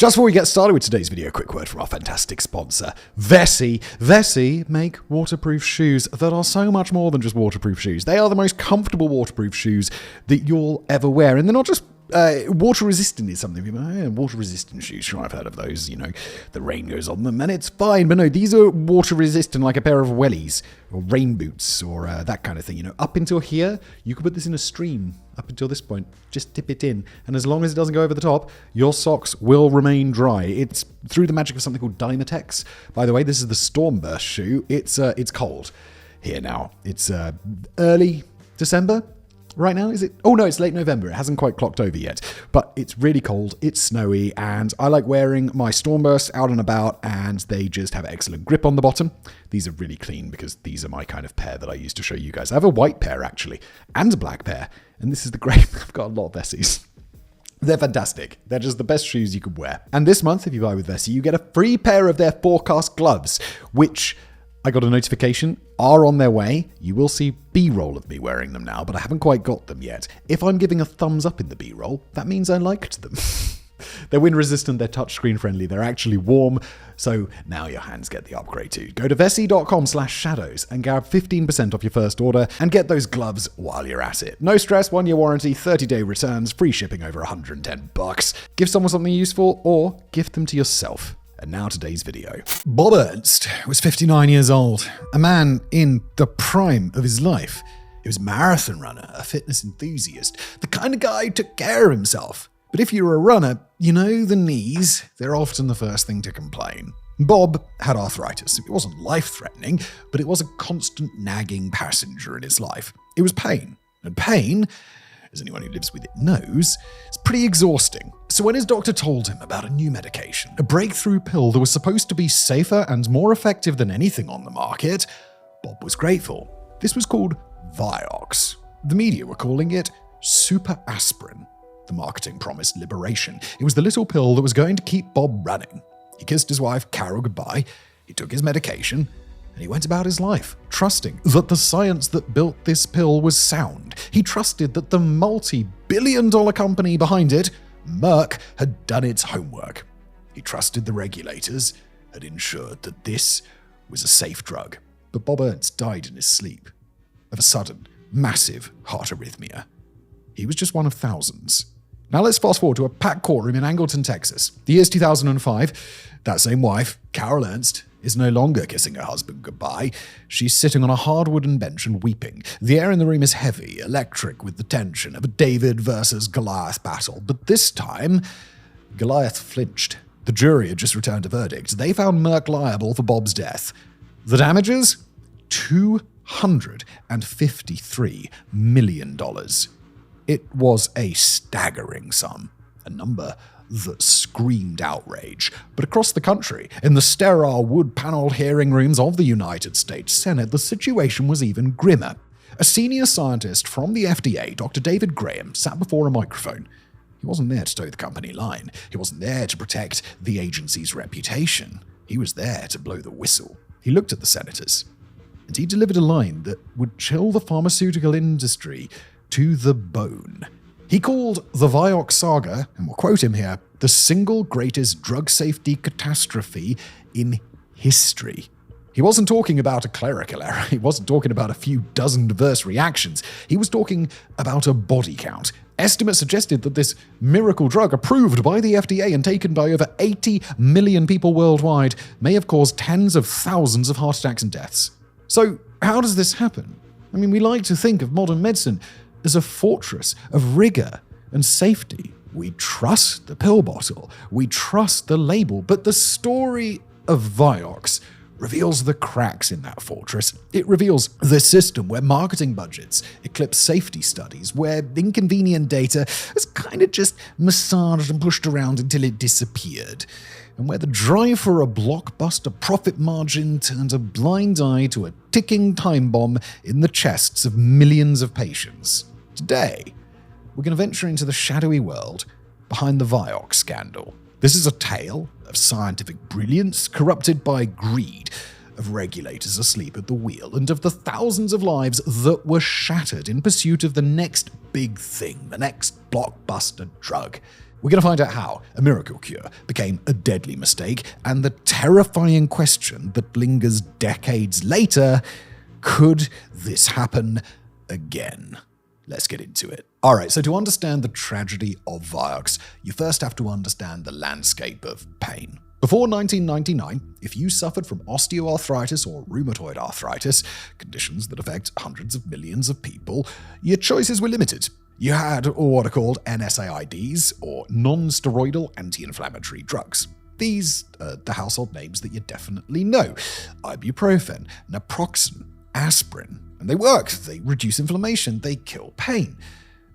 Just before we get started with today's video, a quick word from our fantastic sponsor, Vessi. Vessi make waterproof shoes that are so much more than just waterproof shoes. They are the most comfortable waterproof shoes that you'll ever wear. And they're not just water resistant is something people water resistant shoes. Sure, I've heard of those, the rain goes on them and it's fine. But no, these are water resistant like a pair of wellies or rain boots or that kind of thing. Up until here, you could put this in a stream. Up until this point, just dip it in. And as long as it doesn't go over the top, your socks will remain dry. It's through the magic of something called Dymatex. By the way, this is the Stormburst shoe. It's cold here now. It's early December. Right now, is it? Oh no, it's late November. It hasn't quite clocked over yet. But it's really cold, it's snowy, and I like wearing my Stormbursts out and about, and they just have excellent grip on the bottom. These are really clean because these are my kind of pair that I used to show you guys. I have a white pair, actually, and a black pair, and this is the great. I've got a lot of Vessis. They're fantastic. They're just the best shoes you could wear. And this month, if you buy with Vessi, you get a free pair of their forecast gloves, which I got a notification are on their way. You will see B-roll of me wearing them now, but I haven't quite got them yet. If I'm giving a thumbs up in the B-roll, that means I liked them. They're wind resistant, they're touchscreen friendly, they're actually warm, so now your hands get the upgrade too. Go to vessi.com/shadows and grab 15% off your first order and get those gloves while you're at it. No stress, 1-year warranty, 30-day returns, free shipping over $110. Give someone something useful or gift them to yourself. And now today's video. Bob Ernst was 59 years old, a man in the prime of his life. He was a marathon runner, a fitness enthusiast, the kind of guy who took care of himself. But if you're a runner, the knees, they're often the first thing to complain. Bob had arthritis. It wasn't life-threatening, but it was a constant nagging passenger in his life. It was pain. And pain, as anyone who lives with it knows, is pretty exhausting. So when his doctor told him about a new medication, a breakthrough pill that was supposed to be safer and more effective than anything on the market, Bob was grateful. This was called Vioxx. The media were calling it super aspirin. The marketing promised liberation. It was the little pill that was going to keep Bob running. He kissed his wife, Carol, goodbye. He took his medication, and he went about his life, trusting that the science that built this pill was sound. He trusted that the multi-billion-dollar company behind it, Merck, had done its homework. He trusted the regulators had ensured that this was a safe drug. But Bob Ernst died in his sleep of a sudden, massive heart arrhythmia. He was just one of thousands. Now let's fast forward to a packed courtroom in Angleton, Texas. The year's 2005. That same wife, Carol Ernst, is no longer kissing her husband goodbye. She's sitting on a hard wooden bench and weeping. The air in the room is heavy, electric with the tension of a David versus Goliath battle. But this time, Goliath flinched. The jury had just returned a verdict. They found Merck liable for Bob's death. The damages? $253 million. It was a staggering sum, a number that screamed outrage. But across the country, in the sterile wood-paneled hearing rooms of the United States Senate, the situation was even grimmer. A senior scientist from the FDA, Dr. David Graham, sat before a microphone. He wasn't there to toe the company line. He wasn't there to protect the agency's reputation. He was there to blow the whistle. He looked at the senators, and he delivered a line that would chill the pharmaceutical industry to the bone. He called the Vioxx saga, and we'll quote him here, the single greatest drug safety catastrophe in history. He wasn't talking about a clerical error. He wasn't talking about a few dozen diverse reactions. He was talking about a body count. Estimates suggested that this miracle drug, approved by the FDA and taken by over 80 million people worldwide, may have caused tens of thousands of heart attacks and deaths. So how does this happen? We like to think of modern medicine as a fortress of rigor and safety. We trust the pill bottle, we trust the label, but the story of Vioxx reveals the cracks in that fortress. It reveals the system where marketing budgets eclipse safety studies, where inconvenient data is kind of just massaged and pushed around until it disappeared, and where the drive for a blockbuster profit margin turned a blind eye to a ticking time bomb in the chests of millions of patients. Today, we're going to venture into the shadowy world behind the Vioxx scandal. This is a tale of scientific brilliance corrupted by greed, of regulators asleep at the wheel, and of the thousands of lives that were shattered in pursuit of the next big thing, the next blockbuster drug. We're going to find out how a miracle cure became a deadly mistake, and the terrifying question that lingers decades later: could this happen again? Let's get into it. All right, so to understand the tragedy of Vioxx, you first have to understand the landscape of pain. Before 1999, if you suffered from osteoarthritis or rheumatoid arthritis, conditions that affect hundreds of millions of people, your choices were limited. You had what are called NSAIDs, or non-steroidal anti-inflammatory drugs. These are the household names that you definitely know: ibuprofen, naproxen, aspirin. And they work. They reduce inflammation. They kill pain.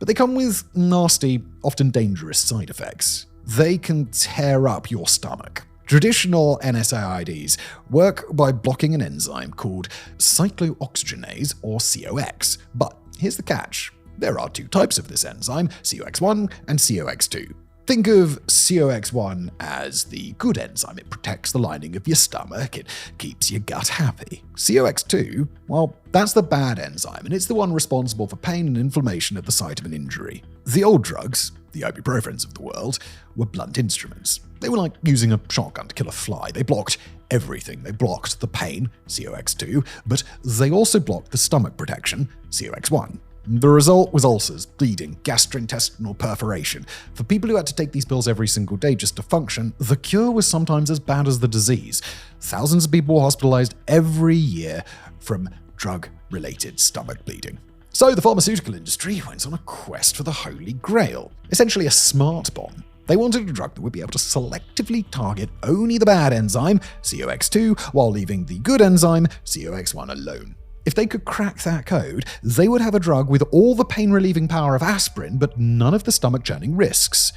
But they come with nasty, often dangerous side effects. They can tear up your stomach. Traditional NSAIDs work by blocking an enzyme called cyclooxygenase, or COX. But here's the catch. There are two types of this enzyme, COX1 and COX2. Think of COX1 as the good enzyme. It protects the lining of your stomach. It keeps your gut happy. COX2, well, that's the bad enzyme, and it's the one responsible for pain and inflammation at the site of an injury. The old drugs, the ibuprofens of the world, were blunt instruments. They were like using a shotgun to kill a fly. They blocked everything. They blocked the pain, COX2, but they also blocked the stomach protection, COX1. The result was ulcers, bleeding, gastrointestinal perforation. For people who had to take these pills every single day just to function, the cure was sometimes as bad as the disease. Thousands of people were hospitalized every year from drug-related stomach bleeding. So the pharmaceutical industry went on a quest for the Holy Grail, essentially a smart bomb. They wanted a drug that would be able to selectively target only the bad enzyme, COX2, while leaving the good enzyme, COX1, alone. If they could crack that code, they would have a drug with all the pain-relieving power of aspirin, but none of the stomach-churning risks.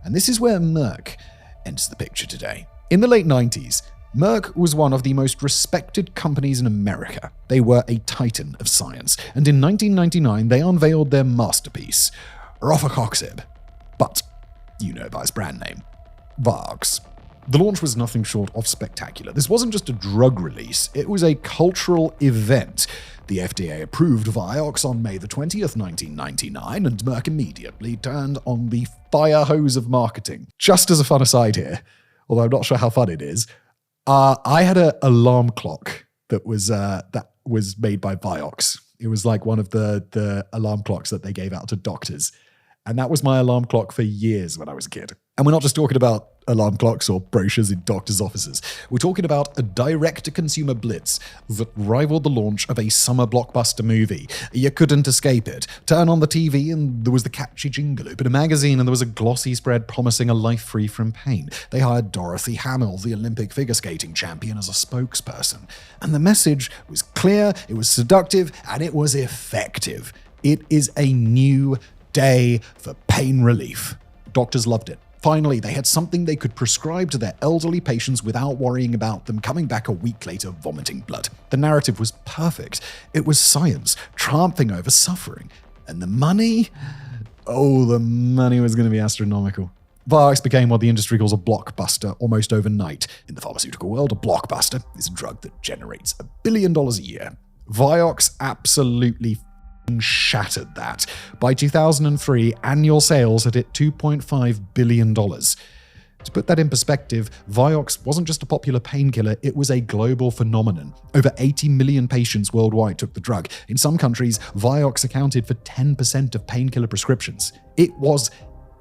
And this is where Merck enters the picture today. In the late 90s, Merck was one of the most respected companies in America. They were a titan of science, and in 1999 they unveiled their masterpiece, rofecoxib. But you know by its brand name, Vioxx. The launch was nothing short of spectacular. This wasn't just a drug release, it was a cultural event. The FDA approved Vioxx on May the 20th, 1999, and Merck immediately turned on the fire hose of marketing. Just as a fun aside here, although I'm not sure how fun it is, I had an alarm clock that was made by Vioxx. It was like one of the alarm clocks that they gave out to doctors. And that was my alarm clock for years when I was a kid. And we're not just talking about alarm clocks or brochures in doctors' offices. We're talking about a direct-to-consumer blitz that rivaled the launch of a summer blockbuster movie. You couldn't escape it. Turn on the TV and there was the catchy jingle. Open a magazine and there was a glossy spread promising a life free from pain. They hired Dorothy Hamill, the Olympic figure skating champion, as a spokesperson. And the message was clear, it was seductive, and it was effective. It is a new day for pain relief. Doctors loved it. Finally, they had something they could prescribe to their elderly patients without worrying about them coming back a week later vomiting blood. The narrative was perfect. It was science triumphing over suffering. And the money? Oh, the money was going to be astronomical. Vioxx became what the industry calls a blockbuster almost overnight. In the pharmaceutical world, a blockbuster is a drug that generates $1 billion a year. Vioxx absolutely shattered that. By 2003, annual sales had hit $2.5 billion. To put that in perspective, Vioxx wasn't just a popular painkiller, it was a global phenomenon. Over 80 million patients worldwide took the drug. In some countries, Vioxx accounted for 10% of painkiller prescriptions. It was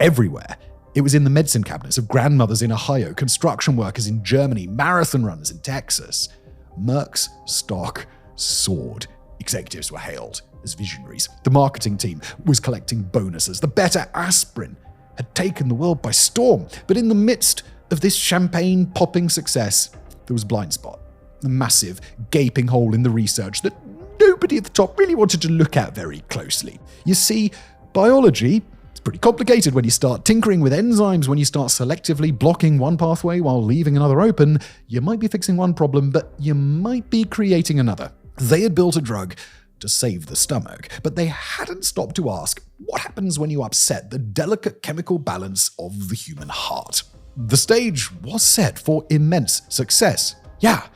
everywhere. It was in the medicine cabinets of grandmothers in Ohio, construction workers in Germany, marathon runners in Texas. Merck's stock soared. Executives were hailed as visionaries. The marketing team was collecting bonuses. The better aspirin had taken the world by storm. But in the midst of this champagne-popping success, there was a blind spot. A massive, gaping hole in the research that nobody at the top really wanted to look at very closely. You see, biology is pretty complicated when you start tinkering with enzymes, when you start selectively blocking one pathway while leaving another open. You might be fixing one problem, but you might be creating another. They had built a drug to save the stomach, but they hadn't stopped to ask, what happens when you upset the delicate chemical balance of the human heart? The stage was set for immense success. Yeah,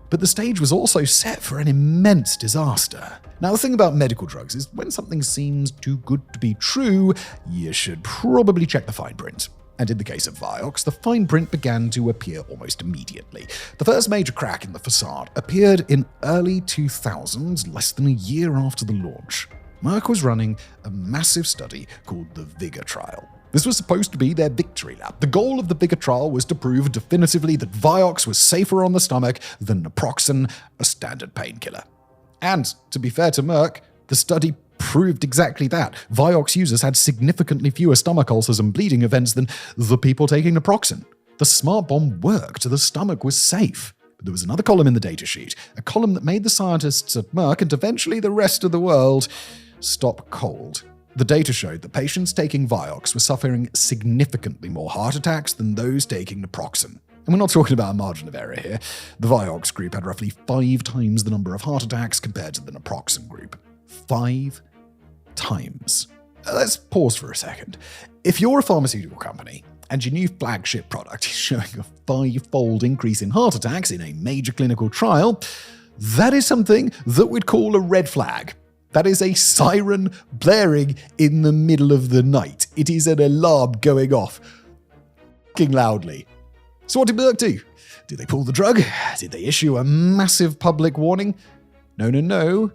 But the stage was also set for an immense disaster. Now, the thing about medical drugs is when something seems too good to be true, you should probably check the fine print. And in the case of Vioxx, the fine print began to appear almost immediately. The first major crack in the facade appeared in early 2000s, less than a year after the launch. Merck was running a massive study called the Vigor trial. This was supposed to be their victory lap. The goal of the Vigor trial was to prove definitively that Vioxx was safer on the stomach than naproxen, a standard painkiller. And, to be fair to Merck, the study proved exactly that. Vioxx users had significantly fewer stomach ulcers and bleeding events than the people taking naproxen. The smart bomb worked. The stomach was safe. But there was another column in the datasheet, a column that made the scientists at Merck and eventually the rest of the world stop cold. The data showed that patients taking Vioxx were suffering significantly more heart attacks than those taking naproxen. And we're not talking about a margin of error here. The Vioxx group had roughly 5 times the number of heart attacks compared to the naproxen group. 5 times. Let's pause for a second. If you're a pharmaceutical company and your new flagship product is showing a 5-fold increase in heart attacks in a major clinical trial, that is something that we'd call a red flag. That is a siren blaring in the middle of the night. It is an alarm going off fucking loudly. So what did Merck do? Did they pull the drug? Did they issue a massive public warning? No.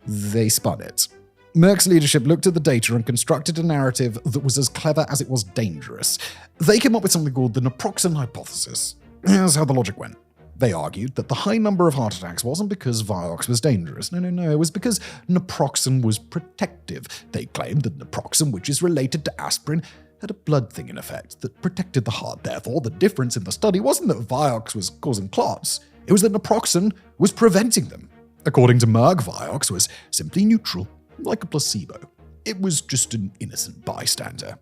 They spun it. Merck's leadership looked at the data and constructed a narrative that was as clever as it was dangerous. They came up with something called the naproxen hypothesis. Here's how the logic went. They argued that the high number of heart attacks wasn't because Vioxx was dangerous. No. It was because naproxen was protective. They claimed that naproxen, which is related to aspirin, had a blood-thinning effect that protected the heart. Therefore, the difference in the study wasn't that Vioxx was causing clots. It was that naproxen was preventing them. According to Merck, Vioxx was simply neutral, like a placebo. It was just an innocent bystander.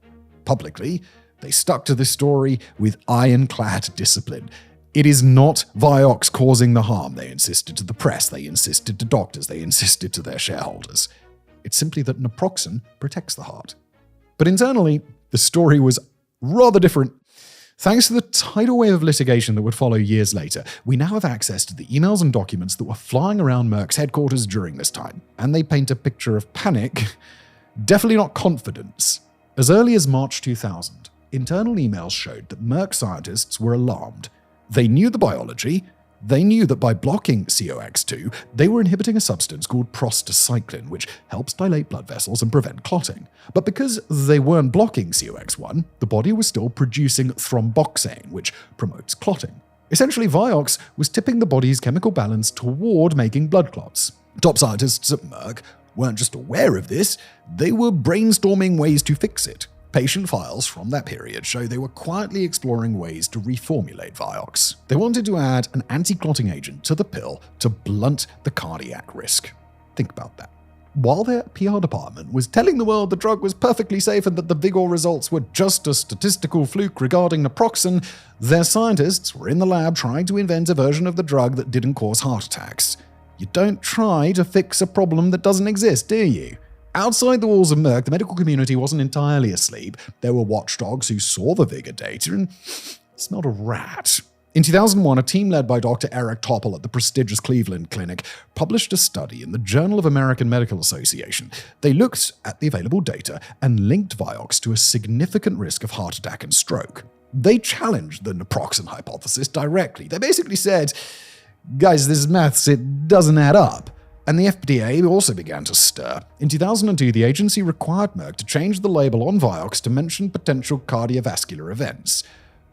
Publicly, they stuck to this story with ironclad discipline. It is not Vioxx causing the harm, they insisted to the press, they insisted to doctors, they insisted to their shareholders. It's simply that naproxen protects the heart. But internally, the story was rather different. Thanks to the tidal wave of litigation that would follow years later, we now have access to the emails and documents that were flying around Merck's headquarters during this time, and they paint a picture of panic, definitely not confidence. As early as March 2000, internal emails showed that Merck scientists were alarmed. They knew the biology. They knew that by blocking COX-2, they were inhibiting a substance called prostacyclin, which helps dilate blood vessels and prevent clotting. But because they weren't blocking COX-1, the body was still producing thromboxane, which promotes clotting. Essentially, Vioxx was tipping the body's chemical balance toward making blood clots. Top scientists at Merck weren't just aware of this, they were brainstorming ways to fix it. Patient files from that period show they were quietly exploring ways to reformulate Vioxx. They wanted to add an anti-clotting agent to the pill to blunt the cardiac risk. Think about that. While their PR department was telling the world the drug was perfectly safe and that the Vigor results were just a statistical fluke regarding naproxen, their scientists were in the lab trying to invent a version of the drug that didn't cause heart attacks. You don't try to fix a problem that doesn't exist, do you? Outside the walls of Merck, the medical community wasn't entirely asleep. There were watchdogs who saw the Vigor data and smelled a rat. In 2001, a team led by Dr. Eric Topol at the prestigious Cleveland Clinic published a study in the Journal of American Medical Association. They looked at the available data and linked Vioxx to a significant risk of heart attack and stroke. They challenged the naproxen hypothesis directly. They basically said, guys, this is maths, it doesn't add up. And the FDA also began to stir. In 2002, the agency required Merck to change the label on Vioxx to mention potential cardiovascular events.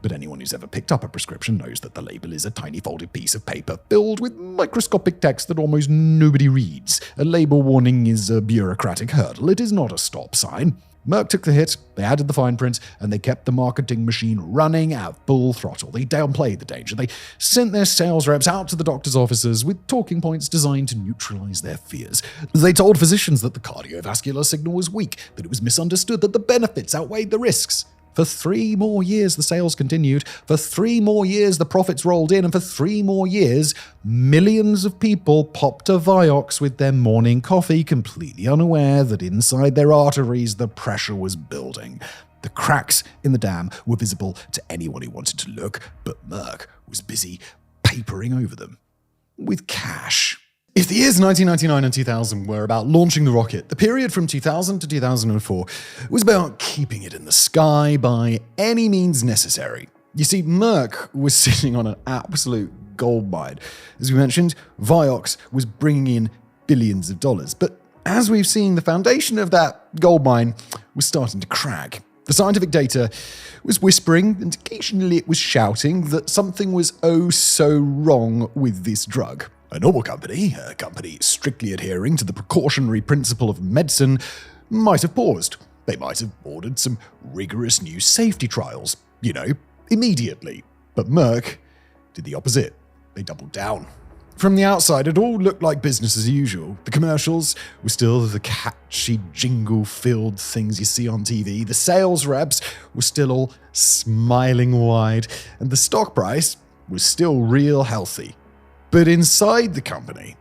But anyone who's ever picked up a prescription knows that the label is a tiny folded piece of paper filled with microscopic text that almost nobody reads. A label warning is a bureaucratic hurdle. It is not a stop sign. Merck took the hit, they added the fine print, and they kept the marketing machine running at full throttle. They downplayed the danger. They sent their sales reps out to the doctor's offices with talking points designed to neutralize their fears. They told physicians that the cardiovascular signal was weak, that it was misunderstood, that the benefits outweighed the risks. For 3 more years, the sales continued. For 3 more years, the profits rolled in. And for 3 more years, millions of people popped a Vioxx with their morning coffee, completely unaware that inside their arteries, the pressure was building. The cracks in the dam were visible to anyone who wanted to look, but Merck was busy papering over them. with cash. If the years 1999 and 2000 were about launching the rocket, the period from 2000 to 2004 was about keeping it in the sky by any means necessary. You see, Merck was sitting on an absolute goldmine. As we mentioned, Vioxx was bringing in billions of dollars. But as we've seen, the foundation of that goldmine was starting to crack. The scientific data was whispering, and occasionally it was shouting, that something was oh so wrong with this drug. A normal company, a company strictly adhering to the precautionary principle of medicine, might have paused. They might have ordered some rigorous new safety trials, immediately. But Merck did the opposite. They doubled down. From the outside, it all looked like business as usual. The commercials were still the catchy, jingle-filled things you see on TV. The sales reps were still all smiling wide. And the stock price was still real healthy. But inside the company,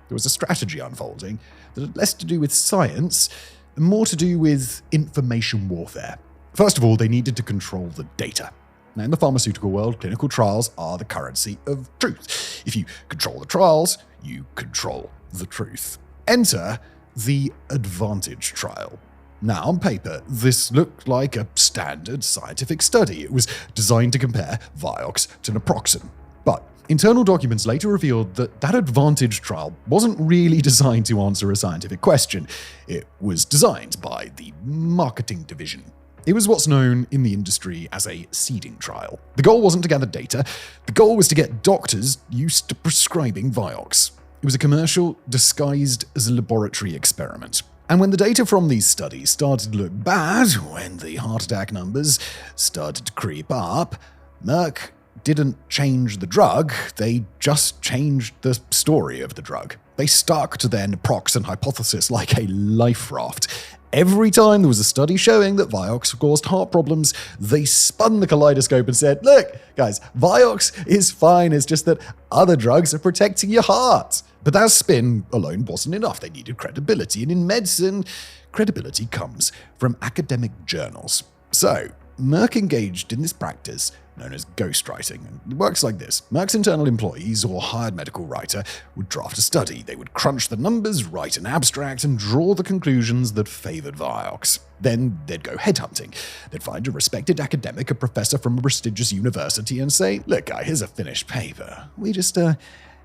there was a strategy unfolding that had less to do with science and more to do with information warfare. First of all, they needed to control the data. Now, in the pharmaceutical world, clinical trials are the currency of truth. If you control the trials, you control the truth. Enter the Advantage trial. Now, on paper, this looked like a standard scientific study. It was designed to compare Vioxx to naproxen. But internal documents later revealed that Advantage trial wasn't really designed to answer a scientific question. It was designed by the marketing division. It was what's known in the industry as a seeding trial. The goal wasn't to gather data. The goal was to get doctors used to prescribing Vioxx. It was a commercial disguised as a laboratory experiment. And when the data from these studies started to look bad, when the heart attack numbers started to creep up, Merck didn't change the drug, they just changed the story of the drug. They stuck to their naproxen hypothesis like a life raft. Every time there was a study showing that Vioxx caused heart problems, they spun the kaleidoscope and said, look, guys, Vioxx is fine, it's just that other drugs are protecting your heart. But that spin alone wasn't enough. They needed credibility, and in medicine, credibility comes from academic journals. So, Merck engaged in this practice known as ghostwriting. And it works like this. Merck's internal employees or hired medical writer would draft a study. They would crunch the numbers, write an abstract, and draw the conclusions that favored Vioxx. Then they'd go headhunting. They'd find a respected academic, a professor from a prestigious university, and say, look, guy, here's a finished paper. We just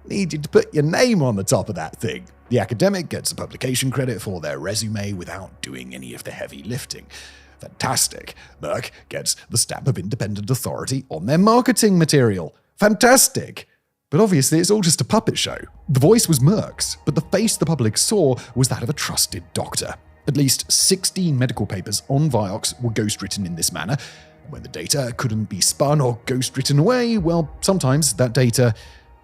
need you to put your name on the top of that thing. The academic gets a publication credit for their resume without doing any of the heavy lifting. Fantastic. Merck gets the stamp of independent authority on their marketing material. Fantastic. But obviously it's all just a puppet show. The voice was Merck's, but the face the public saw was that of a trusted doctor. At least 16 medical papers on Vioxx were ghostwritten in this manner. And when the data couldn't be spun or ghostwritten away, well, sometimes that data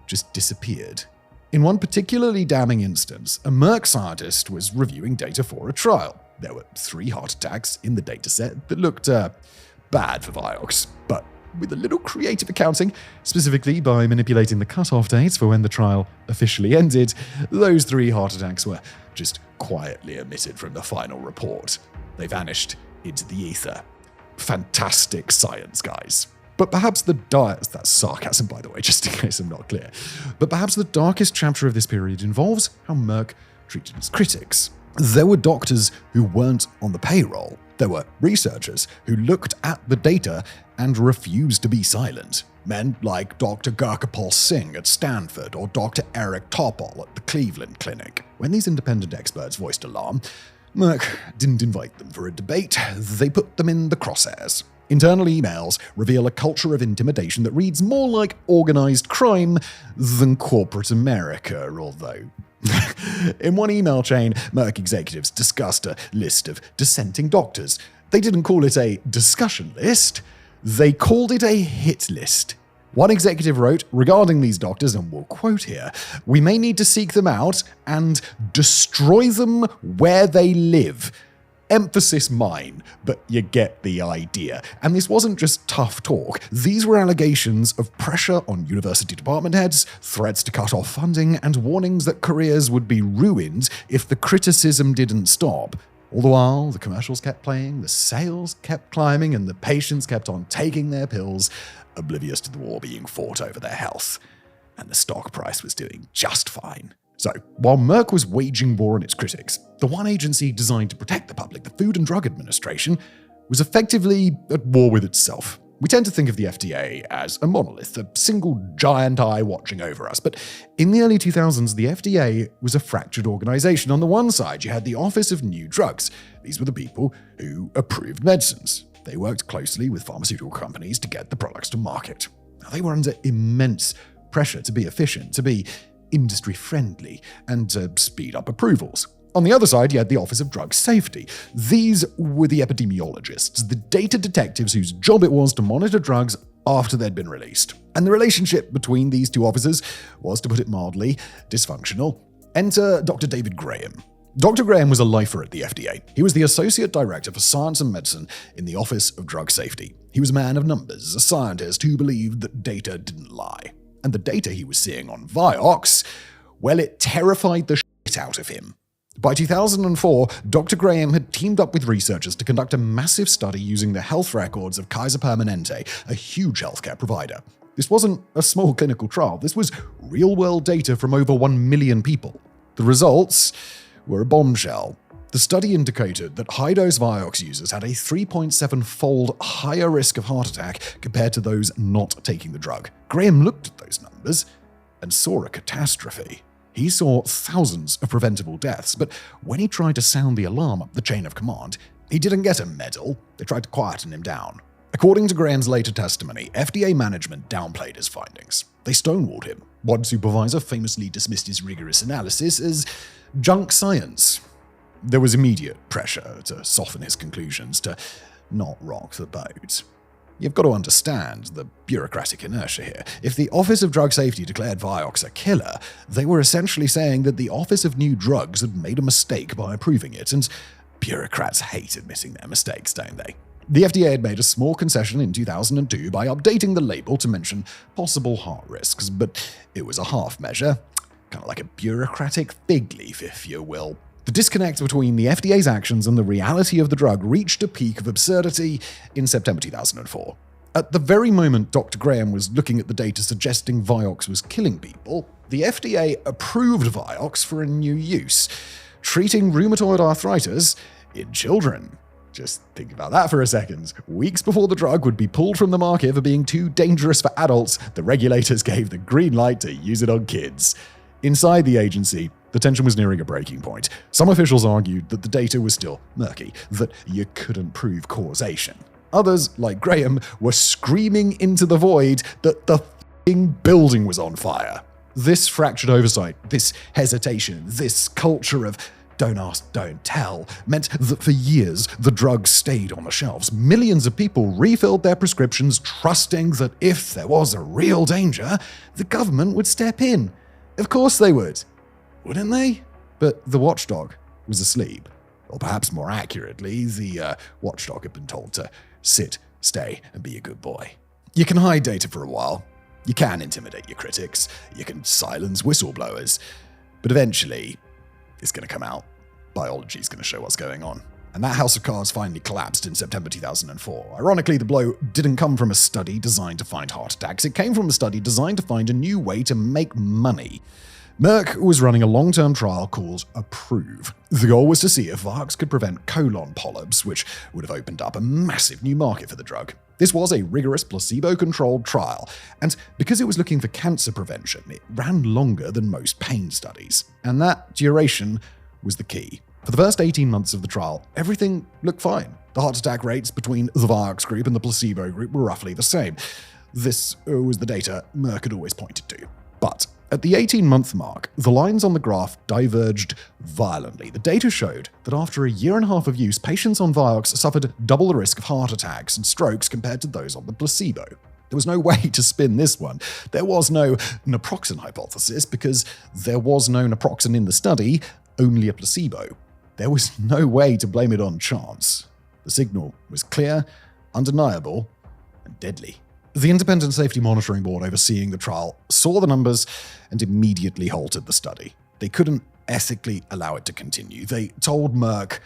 just disappeared. In one particularly damning instance, a Merck scientist was reviewing data for a trial. There were 3 heart attacks in the dataset that looked bad for Vioxx, but with a little creative accounting, specifically by manipulating the cutoff dates for when the trial officially ended, those 3 heart attacks were just quietly omitted from the final report. They vanished into the ether. Fantastic science, guys. But perhaps that's sarcasm, by the way, just in case I'm not clear. But perhaps the darkest chapter of this period involves how Merck treated its critics. There were doctors who weren't on the payroll. There were researchers who looked at the data and refused to be silent. Men like Dr. Gurkapal Singh at Stanford or Dr. Eric Topol at the Cleveland Clinic. When these independent experts voiced alarm, Merck didn't invite them for a debate. They put them in the crosshairs. Internal emails reveal a culture of intimidation that reads more like organized crime than corporate America, although... In one email chain, Merck executives discussed a list of dissenting doctors. They didn't call it a discussion list, they called it a hit list. One executive wrote regarding these doctors, and we'll quote here, "We may need to seek them out and destroy them where they live." Emphasis mine, but you get the idea. And this wasn't just tough talk. These were allegations of pressure on university department heads, threats to cut off funding, and warnings that careers would be ruined if the criticism didn't stop. All the while, the commercials kept playing, the sales kept climbing, and the patients kept on taking their pills, oblivious to the war being fought over their health. and the stock price was doing just fine. So, while Merck was waging war on its critics, the one agency designed to protect the public, the Food and Drug Administration, was effectively at war with itself. We tend to think of the FDA as a monolith, a single giant eye watching over us, but in the early 2000s, the FDA was a fractured organization. On the one side, you had the Office of New Drugs. These were the people who approved medicines. They worked closely with pharmaceutical companies to get the products to market. Now, they were under immense pressure to be efficient, to be industry-friendly, and to speed up approvals. On the other side, you had the Office of Drug Safety. These were the epidemiologists, the data detectives whose job it was to monitor drugs after they'd been released. And the relationship between these two officers was, to put it mildly, dysfunctional. Enter Dr. David Graham. Dr. Graham was a lifer at the FDA. He was the Associate Director for Science and Medicine in the Office of Drug Safety. He was a man of numbers, a scientist who believed that data didn't lie. And the data he was seeing on Vioxx, well, it terrified the shit out of him. By 2004, Dr. Graham had teamed up with researchers to conduct a massive study using the health records of Kaiser Permanente, a huge healthcare provider. This wasn't a small clinical trial. This was real-world data from over 1 million people. The results were a bombshell. The study indicated that high-dose Vioxx users had a 3.7-fold higher risk of heart attack compared to those not taking the drug. Graham looked at those numbers and saw a catastrophe. He saw thousands of preventable deaths, but when he tried to sound the alarm up the chain of command, he didn't get a medal. They tried to quieten him down. According to Graham's later testimony, FDA management downplayed his findings. They stonewalled him. One supervisor famously dismissed his rigorous analysis as junk science. There was immediate pressure to soften his conclusions, to not rock the boat. You've got to understand the bureaucratic inertia here. If the Office of Drug Safety declared Vioxx a killer, they were essentially saying that the Office of New Drugs had made a mistake by approving it, and bureaucrats hate admitting their mistakes, don't they? The FDA had made a small concession in 2002 by updating the label to mention possible heart risks, but it was a half measure, kind of like a bureaucratic fig leaf, if you will. The disconnect between the FDA's actions and the reality of the drug reached a peak of absurdity in September 2004. At the very moment Dr. Graham was looking at the data suggesting Vioxx was killing people, the FDA approved Vioxx for a new use, treating rheumatoid arthritis in children. Just think about that for a second. Weeks before the drug would be pulled from the market for being too dangerous for adults, the regulators gave the green light to use it on kids. Inside the agency, the tension was nearing a breaking point. Some officials argued that the data was still murky, that you couldn't prove causation. Others, like Graham, were screaming into the void that the f***ing building was on fire. This fractured oversight, this hesitation, this culture of don't ask, don't tell, meant that for years the drug stayed on the shelves. Millions of people refilled their prescriptions, trusting that if there was a real danger, the government would step in. Of course they would. Wouldn't they? But the watchdog was asleep. Or perhaps more accurately, the watchdog had been told to sit, stay, and be a good boy. You can hide data for a while. You can intimidate your critics. You can silence whistleblowers. But eventually, it's going to come out. Biology's going to show what's going on. And that house of cards finally collapsed in September 2004. Ironically, the blow didn't come from a study designed to find heart attacks. It came from a study designed to find a new way to make money. Merck was running a long-term trial called Approve. The goal was to see if Vioxx could prevent colon polyps, which would have opened up a massive new market for the drug. This was a rigorous placebo-controlled trial, and because it was looking for cancer prevention, it ran longer than most pain studies. And that duration was the key. For the first 18 months of the trial, everything looked fine. The heart attack rates between the Vioxx group and the placebo group were roughly the same. This was the data Merck had always pointed to. But at the 18-month mark, the lines on the graph diverged violently. The data showed that after a year and a half of use, patients on Vioxx suffered double the risk of heart attacks and strokes compared to those on the placebo. There was no way to spin this one. There was no naproxen hypothesis because there was no naproxen in the study, only a placebo. There was no way to blame it on chance. The signal was clear, undeniable, and deadly. The Independent Safety Monitoring Board overseeing the trial saw the numbers and immediately halted the study. They couldn't ethically allow it to continue. They told Merck,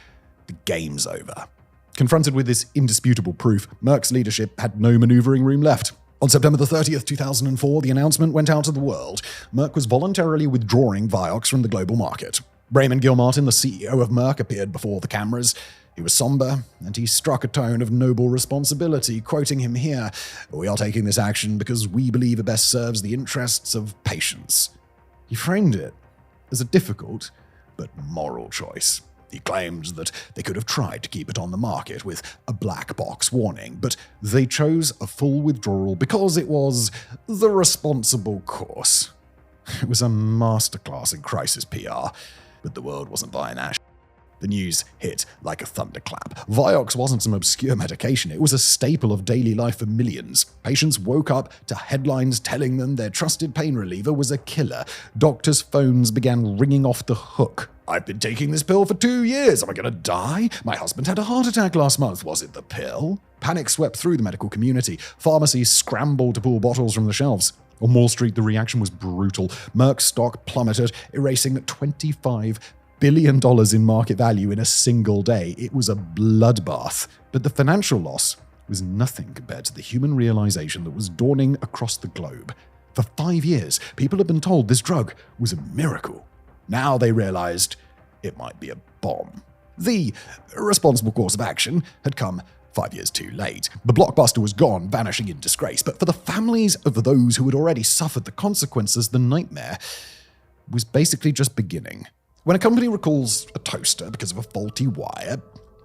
the game's over. Confronted with this indisputable proof, Merck's leadership had no maneuvering room left. On September the 30th, 2004, the announcement went out to the world. Merck was voluntarily withdrawing Vioxx from the global market. Raymond Gilmartin, the CEO of Merck, appeared before the cameras. He was somber, and he struck a tone of noble responsibility, quoting him here, "We are taking this action because we believe it best serves the interests of patients." He framed it as a difficult but moral choice. He claimed that they could have tried to keep it on the market with a black box warning, but they chose a full withdrawal because it was the responsible course. It was a masterclass in crisis PR, but the world wasn't buying that. The news hit like a thunderclap. Vioxx wasn't some obscure medication, it was a staple of daily life for millions. Patients woke up to headlines telling them their trusted pain reliever was a killer. Doctors' phones began ringing off the hook. "I've been taking this pill for 2 years. Am I going to die? My husband had a heart attack last month. Was it the pill?" Panic swept through the medical community. Pharmacies scrambled to pull bottles from the shelves. On Wall Street, the reaction was brutal. Merck's stock plummeted, erasing $25 billion in market value in a single day. It was a bloodbath. But the financial loss was nothing compared to the human realization that was dawning across the globe. For 5 years, people had been told this drug was a miracle. Now they realized it might be a bomb. The responsible course of action had come 5 years too late. The blockbuster was gone, vanishing in disgrace. But for the families of those who had already suffered the consequences, the nightmare was basically just beginning. When a company recalls a toaster because of a faulty wire,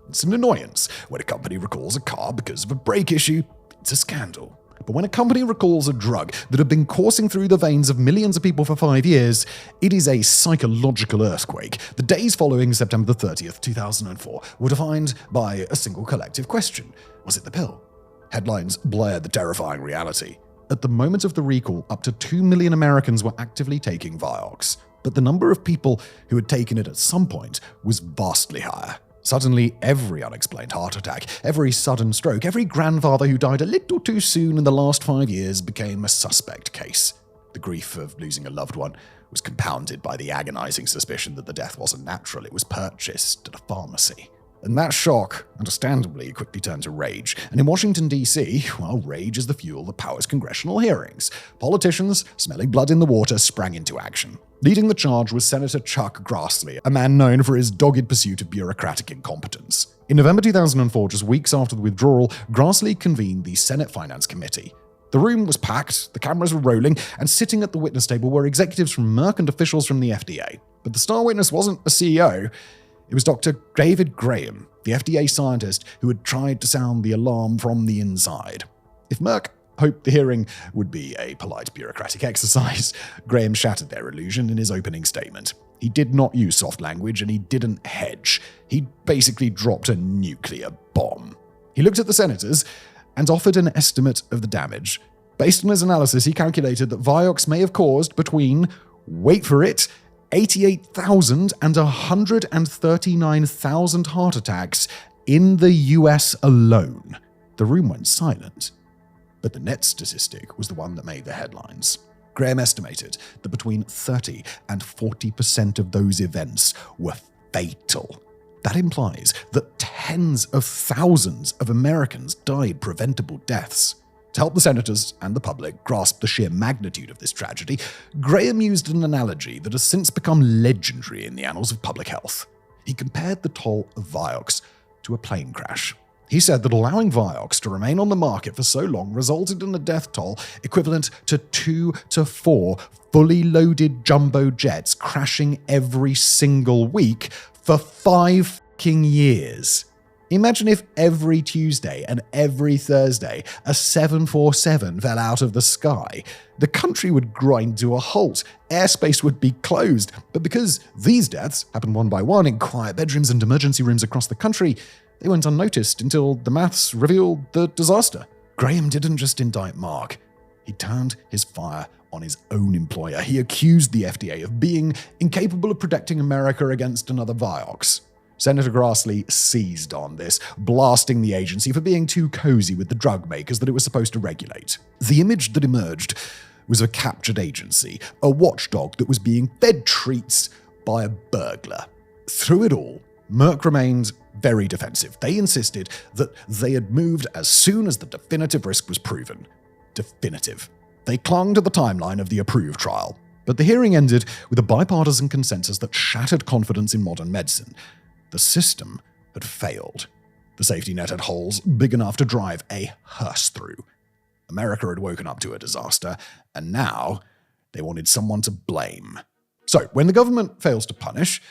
it's an annoyance. When a company recalls a car because of a brake issue, it's a scandal. But when a company recalls a drug that had been coursing through the veins of millions of people for 5 years, it is a psychological earthquake. The days following September the 30th, 2004 were defined by a single collective question. Was it the pill? Headlines blared the terrifying reality. At the moment of the recall, up to 2 million Americans were actively taking Vioxx. But the number of people who had taken it at some point was vastly higher. Suddenly, every unexplained heart attack, every sudden stroke, every grandfather who died a little too soon in the last 5 years became a suspect case. The grief of losing a loved one was compounded by the agonizing suspicion that the death wasn't natural, it was purchased at a pharmacy. And that shock, understandably, quickly turned to rage. And in Washington, D.C., well, rage is the fuel that powers congressional hearings. Politicians, smelling blood in the water, sprang into action. Leading the charge was Senator Chuck Grassley, a man known for his dogged pursuit of bureaucratic incompetence. In November 2004, just weeks after the withdrawal, Grassley convened the Senate Finance Committee. The room was packed, the cameras were rolling, and sitting at the witness table were executives from Merck and officials from the FDA. But the star witness wasn't a CEO. It was Dr. David Graham, the FDA scientist who had tried to sound the alarm from the inside. If Merck hoped the hearing would be a polite bureaucratic exercise, Graham shattered their illusion in his opening statement. He did not use soft language and he didn't hedge. He basically dropped a nuclear bomb. He looked at the senators and offered an estimate of the damage. Based on his analysis, he calculated that Vioxx may have caused between, wait for it, 88,000 and 139,000 heart attacks in the US alone. The room went silent. But the net statistic was the one that made the headlines. Graham estimated that between 30 and 40% of those events were fatal. That implies that tens of thousands of Americans died preventable deaths. To help the senators and the public grasp the sheer magnitude of this tragedy, Graham used an analogy that has since become legendary in the annals of public health. He compared the toll of Vioxx to a plane crash. He said that allowing Vioxx to remain on the market for so long resulted in a death toll equivalent to 2 to 4 fully loaded jumbo jets crashing every single week for 5 years. Imagine if every Tuesday and every Thursday a 747 fell out of the sky. The country would grind to a halt. Airspace would be closed. But because these deaths happened one by one in quiet bedrooms and emergency rooms across the country, they went unnoticed until the maths revealed the disaster. Graham didn't just indict Mark. He turned his fire on his own employer. He accused the FDA of being incapable of protecting America against another Vioxx. Senator Grassley seized on this, blasting the agency for being too cozy with the drug makers that it was supposed to regulate. The image that emerged was of a captured agency, a watchdog that was being fed treats by a burglar. Through it all, Merck remained very defensive. They insisted that they had moved as soon as the definitive risk was proven. definitive. They clung to the timeline of the approved trial, but the hearing ended with a bipartisan consensus that shattered confidence in modern medicine. The system had failed. The safety net had holes big enough to drive a hearse through. America had woken up to a disaster, and now they wanted someone to blame. So, when the government fails to punish,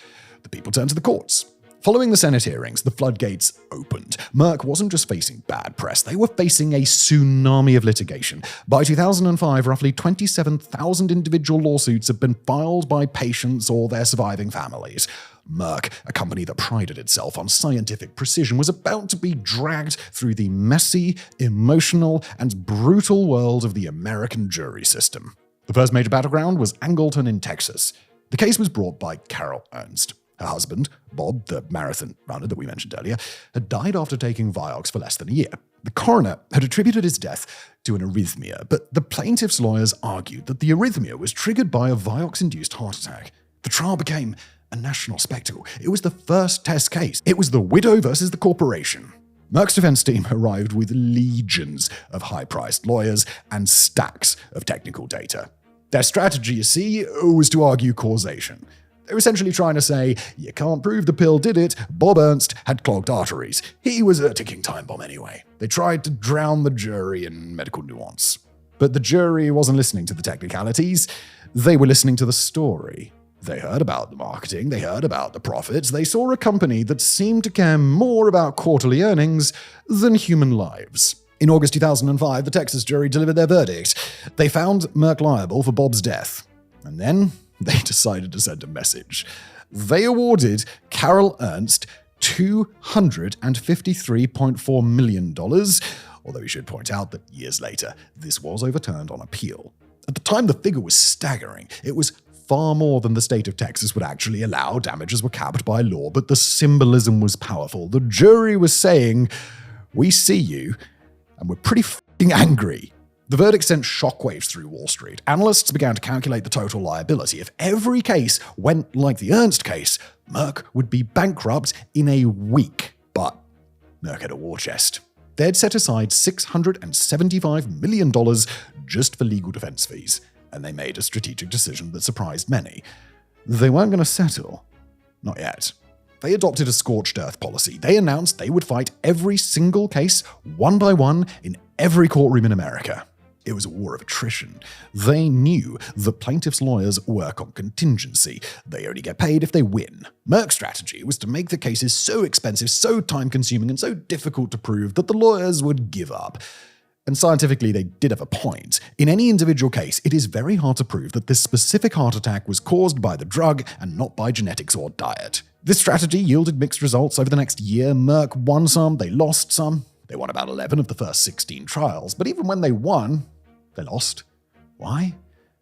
the people turn to the courts. Following the Senate hearings, the floodgates opened. Merck wasn't just facing bad press, they were facing a tsunami of litigation. By 2005, roughly 27,000 individual lawsuits had been filed by patients or their surviving families. Merck, a company that prided itself on scientific precision, was about to be dragged through the messy, emotional, and brutal world of the American jury system. The first major battleground was Angleton in Texas. The case was brought by Carol Ernst. Her husband, Bob, the marathon runner that we mentioned earlier, had died after taking Vioxx for less than a year. The coroner had attributed his death to an arrhythmia, but the plaintiff's lawyers argued that the arrhythmia was triggered by a Vioxx-induced heart attack. The trial became a national spectacle. It was the first test case. It was the widow versus the corporation. Merck's defense team arrived with legions of high-priced lawyers and stacks of technical data. Their strategy, you see, was to argue causation. They were essentially trying to say, you can't prove the pill did it, Bob Ernst had clogged arteries. He was a ticking time bomb anyway. They tried to drown the jury in medical nuance. But the jury wasn't listening to the technicalities, they were listening to the story. They heard about the marketing, they heard about the profits, they saw a company that seemed to care more about quarterly earnings than human lives. In August 2005, the Texas jury delivered their verdict. They found Merck liable for Bob's death. And then they decided to send a message. They awarded Carol Ernst $253.4 million, although we should point out that years later, this was overturned on appeal. At the time, the figure was staggering. It was far more than the state of Texas would actually allow. Damages were capped by law, but the symbolism was powerful. The jury was saying, we see you, and we're pretty f***ing angry. The verdict sent shockwaves through Wall Street. Analysts began to calculate the total liability. If every case went like the Ernst case, Merck would be bankrupt in a week. But Merck had a war chest. They'd set aside $675 million just for legal defense fees, and they made a strategic decision that surprised many. They weren't going to settle. Not yet. They adopted a scorched earth policy. They announced they would fight every single case, one by one, in every courtroom in America. It was a war of attrition. They knew the plaintiff's lawyers work on contingency. They only get paid if they win. Merck's strategy was to make the cases so expensive, so time-consuming, and so difficult to prove that the lawyers would give up. And scientifically, they did have a point. In any individual case, it is very hard to prove that this specific heart attack was caused by the drug and not by genetics or diet. This strategy yielded mixed results over the next year. Merck won some, they lost some. They won about 11 of the first 16 trials, but even when they won, they lost. Why?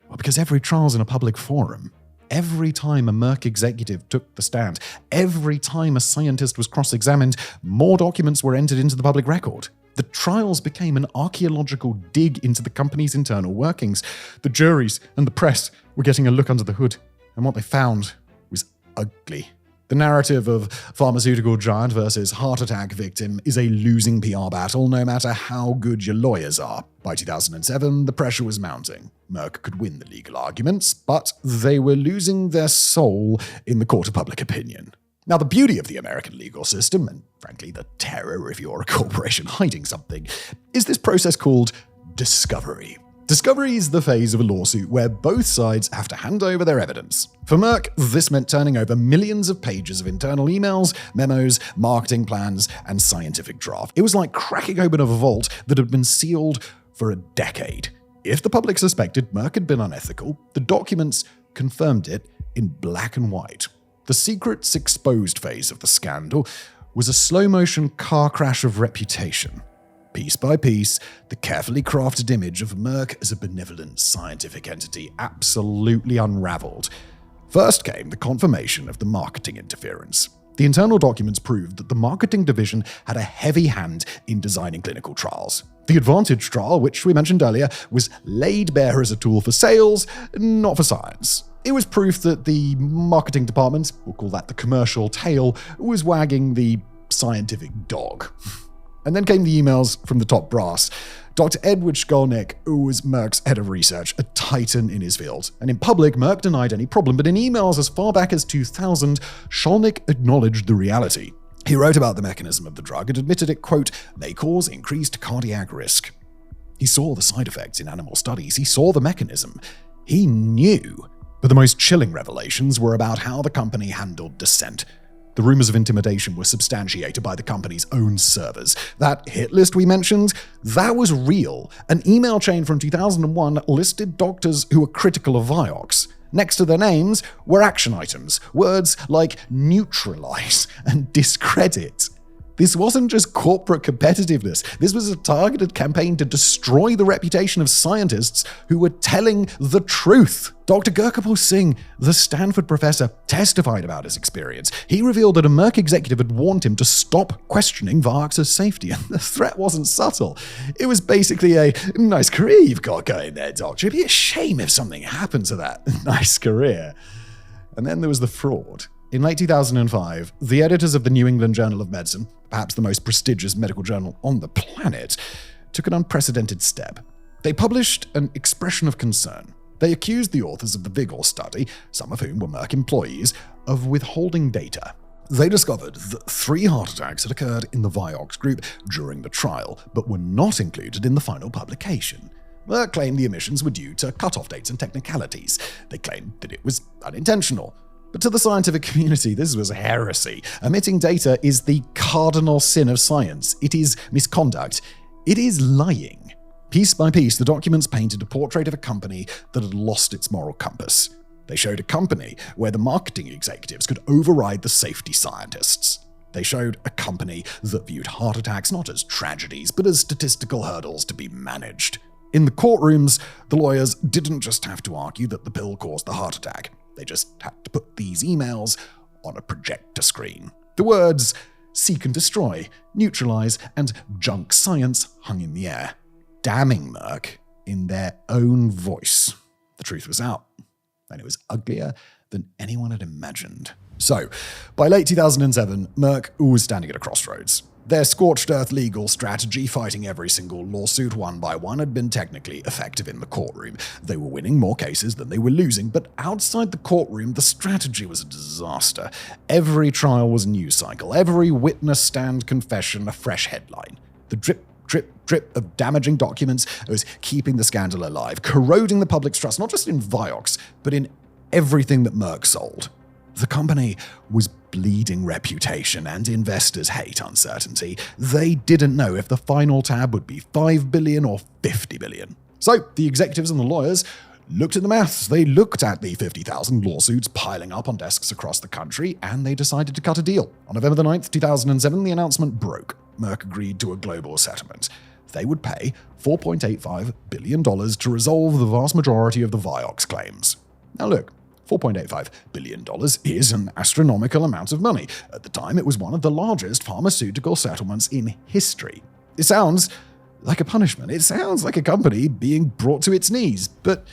Well, because every trial's in a public forum. Every time a Merck executive took the stand, every time a scientist was cross-examined, more documents were entered into the public record. The trials became an archaeological dig into the company's internal workings. The juries and the press were getting a look under the hood, and what they found was ugly. The narrative of pharmaceutical giant versus heart attack victim is a losing PR battle, no matter how good your lawyers are. By 2007, the pressure was mounting. Merck could win the legal arguments, but they were losing their soul in the court of public opinion. Now, the beauty of the American legal system, and frankly the terror if you're a corporation hiding something, is this process called discovery. Discovery is the phase of a lawsuit where both sides have to hand over their evidence. For Merck, this meant turning over millions of pages of internal emails, memos, marketing plans, and scientific draft. It was like cracking open a vault that had been sealed for a decade. If the public suspected Merck had been unethical, the documents confirmed it in black and white. The secrets exposed phase of the scandal was a slow-motion car crash of reputation. Piece by piece, the carefully crafted image of Merck as a benevolent scientific entity absolutely unraveled. First came the confirmation of the marketing interference. The internal documents proved that the marketing division had a heavy hand in designing clinical trials. The Advantage trial, which we mentioned earlier, was laid bare as a tool for sales, not for science. It was proof that the marketing department, we'll call that the commercial tail, was wagging the scientific dog. And then came the emails from the top brass. Dr. Edward Skolnick was Merck's head of research, a titan in his field. And in public, Merck denied any problem, but in emails as far back as 2000, Skolnick acknowledged the reality. He wrote about the mechanism of the drug and admitted it, quote, may cause increased cardiac risk. He saw the side effects in animal studies. He saw the mechanism. He knew. But the most chilling revelations were about how the company handled dissent. The rumors of intimidation were substantiated by the company's own servers. That hit list we mentioned, that was real. An email chain from 2001 listed doctors who were critical of Vioxx. Next to their names were action items, words like neutralize and discredit. This wasn't just corporate competitiveness. This was a targeted campaign to destroy the reputation of scientists who were telling the truth. Dr. Gurkapal Singh, the Stanford professor, testified about his experience. He revealed that a Merck executive had warned him to stop questioning Vioxx's safety, and the threat wasn't subtle. It was basically a nice career you've got going there, doctor. It'd be a shame if something happened to that nice career. And then there was the fraud. In late 2005, the editors of the New England Journal of Medicine, perhaps the most prestigious medical journal on the planet, took an unprecedented step. They published an expression of concern. They accused the authors of the Vigor study, some of whom were Merck employees, of withholding data. They discovered that 3 heart attacks had occurred in the Vioxx group during the trial, but were not included in the final publication. Merck claimed the omissions were due to cutoff dates and technicalities. They claimed that it was unintentional. But to the scientific community, this was heresy. Omitting data is the cardinal sin of science. It is misconduct. It is lying. Piece by piece, the documents painted a portrait of a company that had lost its moral compass. They showed a company where the marketing executives could override the safety scientists. They showed a company that viewed heart attacks not as tragedies, but as statistical hurdles to be managed. In the courtrooms, the lawyers didn't just have to argue that the pill caused the heart attack. They just had to put these emails on a projector screen. The words seek and destroy, neutralize, and junk science hung in the air, damning Merck in their own voice. The truth was out, and it was uglier than anyone had imagined. So, by late 2007, Merck was standing at a crossroads. Their scorched earth legal strategy, fighting every single lawsuit one by one, had been technically effective in the courtroom. They were winning more cases than they were losing, but outside the courtroom, the strategy was a disaster. Every trial was a news cycle, every witness stand confession a fresh headline. The drip, drip, drip of damaging documents was keeping the scandal alive, corroding the public's trust, not just in Vioxx, but in everything that Merck sold. The company was bleeding reputation, and investors hate uncertainty. They didn't know if the final tab would be $5 billion or $50 billion. So the executives and the lawyers looked at the maths. They looked at the 50,000 lawsuits piling up on desks across the country, and they decided to cut a deal. On November the 9th, 2007, the announcement broke. Merck agreed to a global settlement. They would pay $4.85 billion to resolve the vast majority of the Vioxx claims. Now look, $4.85 billion is an astronomical amount of money. At the time, it was one of the largest pharmaceutical settlements in history. It sounds like a punishment. It sounds like a company being brought to its knees. But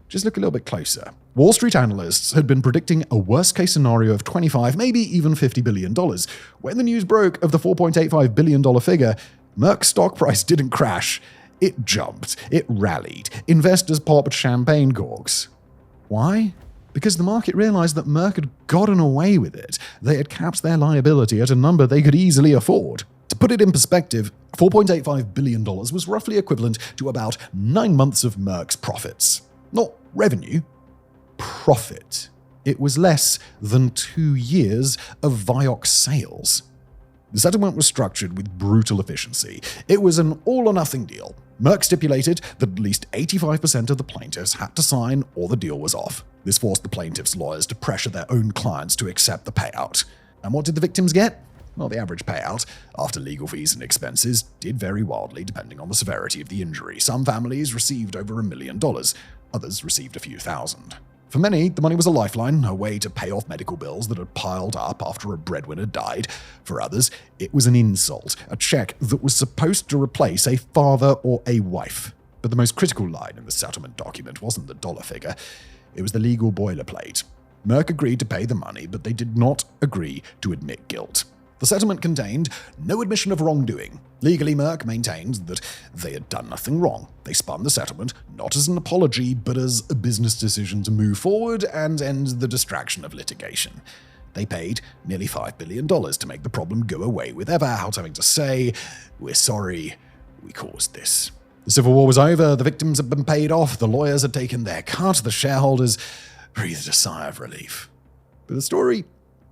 just look a little bit closer. Wall Street analysts had been predicting a worst-case scenario of $25, maybe even $50 billion. When the news broke of the $4.85 billion figure, Merck's stock price didn't crash. It jumped. It rallied. Investors popped champagne corks. Why? Because the market realized that Merck had gotten away with it. They had capped their liability at a number they could easily afford. To put it in perspective, $4.85 billion was roughly equivalent to about 9 months of Merck's profits. Not revenue, profit. It was less than 2 years of Vioxx sales. The settlement was structured with brutal efficiency. It was an all-or-nothing deal. Merck stipulated that at least 85% of the plaintiffs had to sign or the deal was off. This forced the plaintiffs' lawyers to pressure their own clients to accept the payout. And what did the victims get? Well, the average payout, after legal fees and expenses, did vary wildly depending on the severity of the injury. Some families received over $1 million. Others received a few thousand. For many, the money was a lifeline, a way to pay off medical bills that had piled up after a breadwinner died. For others, it was an insult, a check that was supposed to replace a father or a wife. But the most critical line in the settlement document wasn't the dollar figure. It was the legal boilerplate. Merck agreed to pay the money, but they did not agree to admit guilt. The settlement contained no admission of wrongdoing. Legally, Merck maintained that they had done nothing wrong. They spun the settlement not as an apology, but as a business decision to move forward and end the distraction of litigation. They paid nearly $5 billion to make the problem go away without having to say, "We're sorry, we caused this." The Civil War was over, the victims had been paid off, the lawyers had taken their cut, the shareholders breathed a sigh of relief. But the story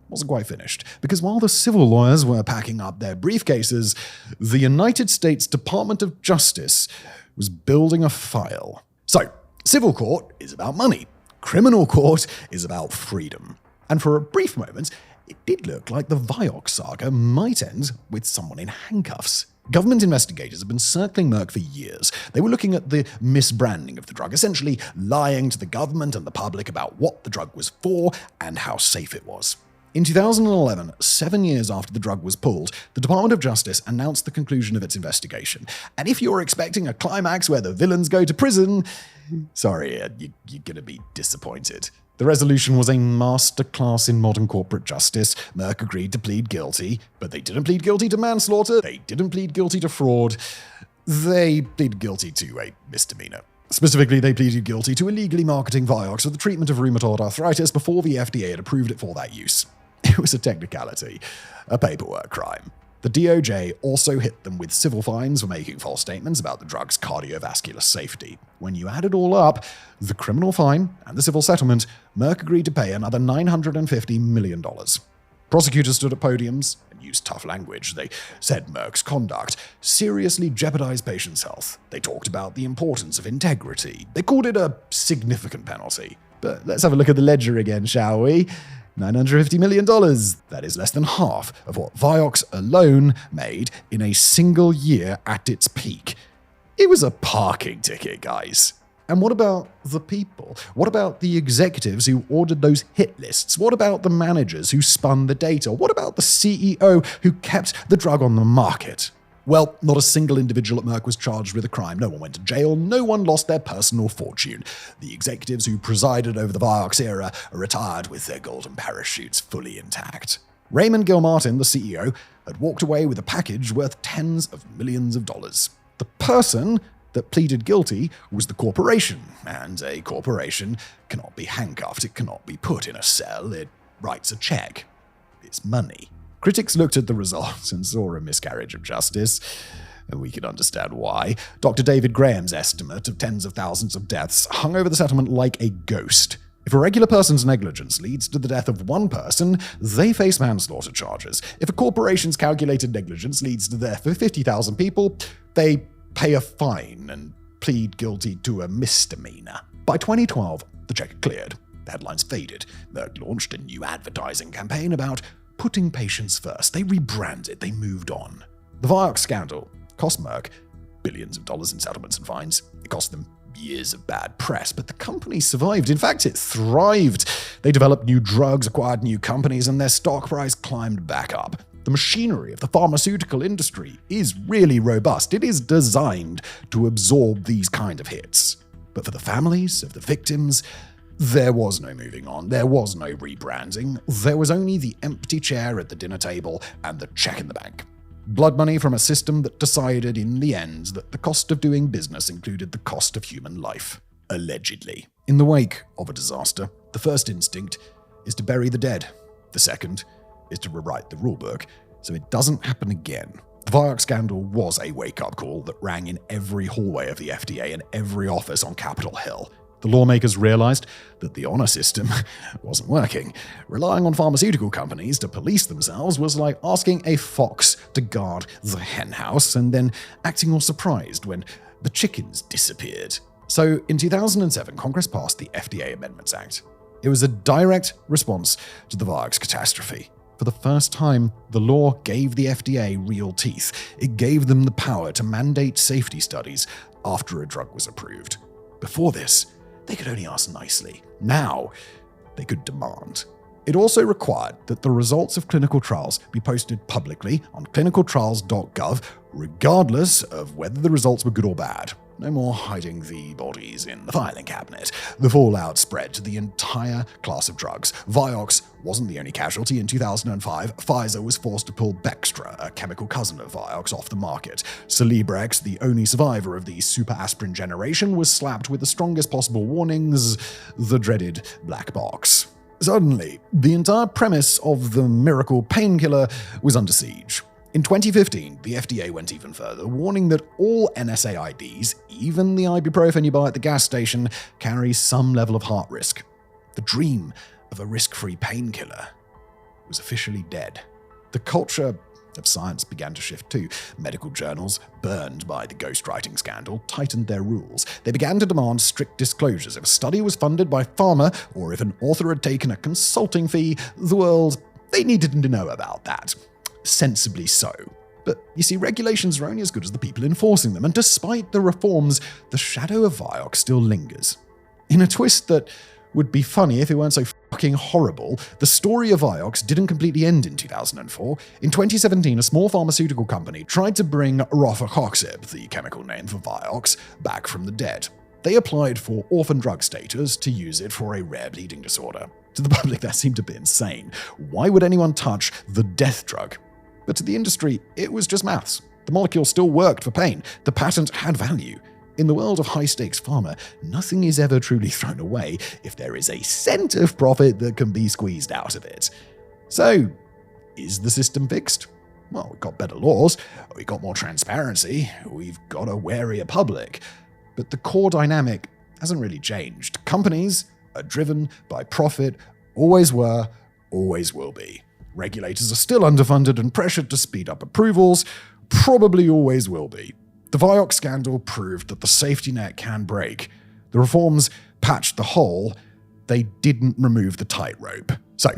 wasn't quite finished, because while the civil lawyers were packing up their briefcases, the United States Department of Justice was building a file. So, civil court is about money. Criminal court is about freedom. And for a brief moment, it did look like the Vioxx saga might end with someone in handcuffs. Government investigators have been circling Merck for years. They were looking at the misbranding of the drug, essentially lying to the government and the public about what the drug was for and how safe it was. In 2011, 7 years after the drug was pulled, the Department of Justice announced the conclusion of its investigation. And if you're expecting a climax where the villains go to prison, sorry, you're going to be disappointed. The resolution was a masterclass in modern corporate justice. Merck agreed to plead guilty, but they didn't plead guilty to manslaughter, they didn't plead guilty to fraud, they pleaded guilty to a misdemeanor. Specifically, they pleaded guilty to illegally marketing Vioxx for the treatment of rheumatoid arthritis before the FDA had approved it for that use. It was a technicality, a paperwork crime. The DOJ also hit them with civil fines for making false statements about the drug's cardiovascular safety. When you add it all up, the criminal fine and the civil settlement, Merck agreed to pay another $950 million. Prosecutors stood at podiums and used tough language. They said Merck's conduct seriously jeopardized patients' health. They talked about the importance of integrity. They called it a significant penalty. But let's have a look at the ledger again, shall we? $950 million. That is less than half of what Vioxx alone made in a single year at its peak. It was a parking ticket, guys. And what about the people? What about the executives who ordered those hit lists? What about the managers who spun the data? What about the CEO who kept the drug on the market? Well, not a single individual at Merck was charged with a crime. No one went to jail. No one lost their personal fortune. The executives who presided over the Vioxx era are retired with their golden parachutes fully intact. Raymond Gilmartin, the CEO, had walked away with a package worth tens of millions of dollars. The person that pleaded guilty was the corporation, and a corporation cannot be handcuffed. It cannot be put in a cell. It writes a check. It's money. Critics looked at the results and saw a miscarriage of justice, and we can understand why. Dr. David Graham's estimate of tens of thousands of deaths hung over the settlement like a ghost. If a regular person's negligence leads to the death of one person, they face manslaughter charges. If a corporation's calculated negligence leads to the death of 50,000 people, they pay a fine and plead guilty to a misdemeanor. By 2012, the check had cleared. The headlines faded. Merck launched a new advertising campaign about putting patients first. They rebranded, they moved on. The Vioxx scandal cost Merck billions of dollars in settlements and fines. It cost them years of bad press, but the company survived. In fact, it thrived. They developed new drugs, acquired new companies, and their stock price climbed back up. The machinery of the pharmaceutical industry is really robust. It is designed to absorb these kind of hits. But for the families of the victims, there was no moving on, there was no rebranding, there was only the empty chair at the dinner table and the check in the bank. Blood money from a system that decided in the end that the cost of doing business included the cost of human life. Allegedly. In the wake of a disaster, the first instinct is to bury the dead. The second is to rewrite the rulebook so it doesn't happen again. The Vioxx scandal was a wake-up call that rang in every hallway of the FDA and every office on Capitol Hill. The lawmakers realized that the honor system wasn't working. Relying on pharmaceutical companies to police themselves was like asking a fox to guard the henhouse and then acting all surprised when the chickens disappeared. So in 2007, Congress passed the FDA Amendments Act. It was a direct response to the Vioxx catastrophe. For the first time, the law gave the FDA real teeth. It gave them the power to mandate safety studies after a drug was approved. Before this, they could only ask nicely. Now, they could demand. It also required that the results of clinical trials be posted publicly on clinicaltrials.gov, regardless of whether the results were good or bad. No more hiding the bodies in the filing cabinet. The fallout spread to the entire class of drugs. Vioxx wasn't the only casualty. In 2005, Pfizer was forced to pull Bextra, a chemical cousin of Vioxx, off the market. Celebrex, the only survivor of the super aspirin generation, was slapped with the strongest possible warnings, the dreaded black box. Suddenly, the entire premise of the miracle painkiller was under siege. In 2015, the FDA went even further, warning that all NSAIDs, even the ibuprofen you buy at the gas station, carry some level of heart risk. The dream of a risk-free painkiller was officially dead. The culture of science began to shift too. Medical journals, burned by the ghostwriting scandal, tightened their rules. They began to demand strict disclosures. If a study was funded by pharma, or if an author had taken a consulting fee, the world, they needed to know about that. Sensibly so. But you see, regulations are only as good as the people enforcing them, and despite the reforms, the shadow of Vioxx still lingers. In a twist that would be funny if it weren't so fucking horrible, the story of Vioxx didn't completely end in 2004. In 2017, a small pharmaceutical company tried to bring rofecoxib, the chemical name for Vioxx, back from the dead. They applied for orphan drug status to use it for a rare bleeding disorder. To the public, that seemed a bit insane. Why would anyone touch the death drug? But to the industry, it was just maths. The molecule still worked for pain. The patent had value. In the world of high-stakes pharma, nothing is ever truly thrown away if there is a cent of profit that can be squeezed out of it. So, is the system fixed? Well, we've got better laws, we've got more transparency, we've got a warier public. But the core dynamic hasn't really changed. Companies are driven by profit, always were, always will be. Regulators are still underfunded and pressured to speed up approvals, probably always will be. The Vioxx scandal proved that the safety net can break. The reforms patched the hole, they didn't remove the tightrope. So,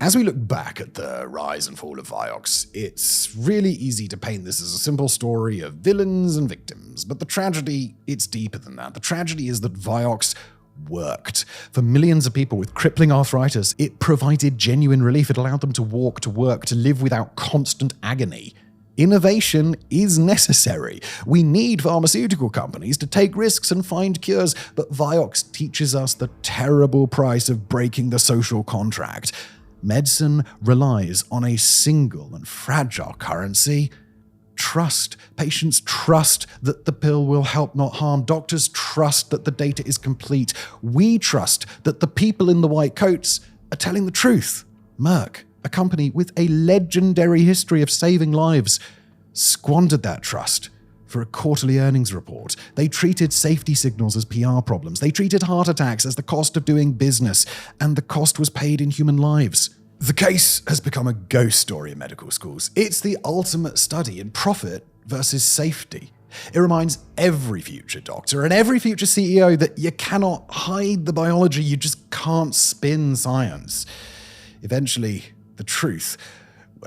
as we look back at the rise and fall of Vioxx, it's really easy to paint this as a simple story of villains and victims, but the tragedy, it's deeper than that. The tragedy is that Vioxx worked. For millions of people with crippling arthritis, it provided genuine relief. It allowed them to walk, to work, to live without constant agony. Innovation is necessary. We need pharmaceutical companies to take risks and find cures, but Vioxx teaches us the terrible price of breaking the social contract. Medicine relies on a single and fragile currency: trust. Patients trust that the pill will help, not harm. Doctors trust that the data is complete. We trust that the people in the white coats are telling the truth. Merck, a company with a legendary history of saving lives, squandered that trust for a quarterly earnings report. They treated safety signals as PR problems. They treated heart attacks as the cost of doing business, and the cost was paid in human lives. The case has become a ghost story in medical schools. It's the ultimate study in profit versus safety. It reminds every future doctor and every future CEO that you cannot hide the biology, you just can't spin science. Eventually, the truth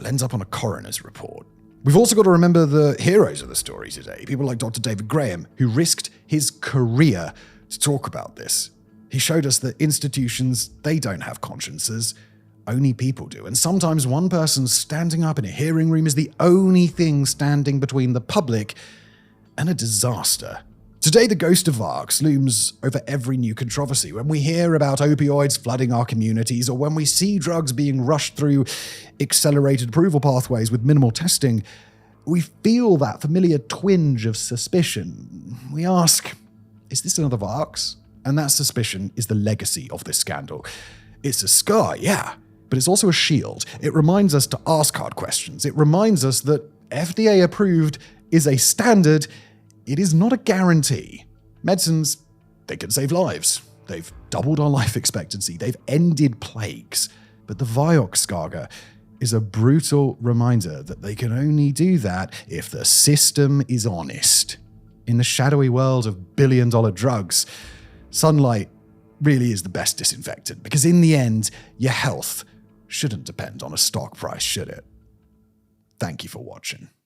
ends up on a coroner's report. We've also got to remember the heroes of the story today, people like Dr. David Graham, who risked his career to talk about this. He showed us that institutions, they don't have consciences. Only people do. And sometimes one person standing up in a hearing room is the only thing standing between the public and a disaster. Today, the ghost of Vioxx looms over every new controversy. When we hear about opioids flooding our communities, or when we see drugs being rushed through accelerated approval pathways with minimal testing, we feel that familiar twinge of suspicion. We ask, is this another Vioxx? And that suspicion is the legacy of this scandal. It's a scar, yeah, but it's also a shield. It reminds us to ask hard questions. It reminds us that FDA approved is a standard. It is not a guarantee. Medicines, they can save lives. They've doubled our life expectancy. They've ended plagues. But the Vioxx saga is a brutal reminder that they can only do that if the system is honest. In the shadowy world of billion-dollar drugs, sunlight really is the best disinfectant, because in the end, your health shouldn't depend on a stock price, should it? Thank you for watching.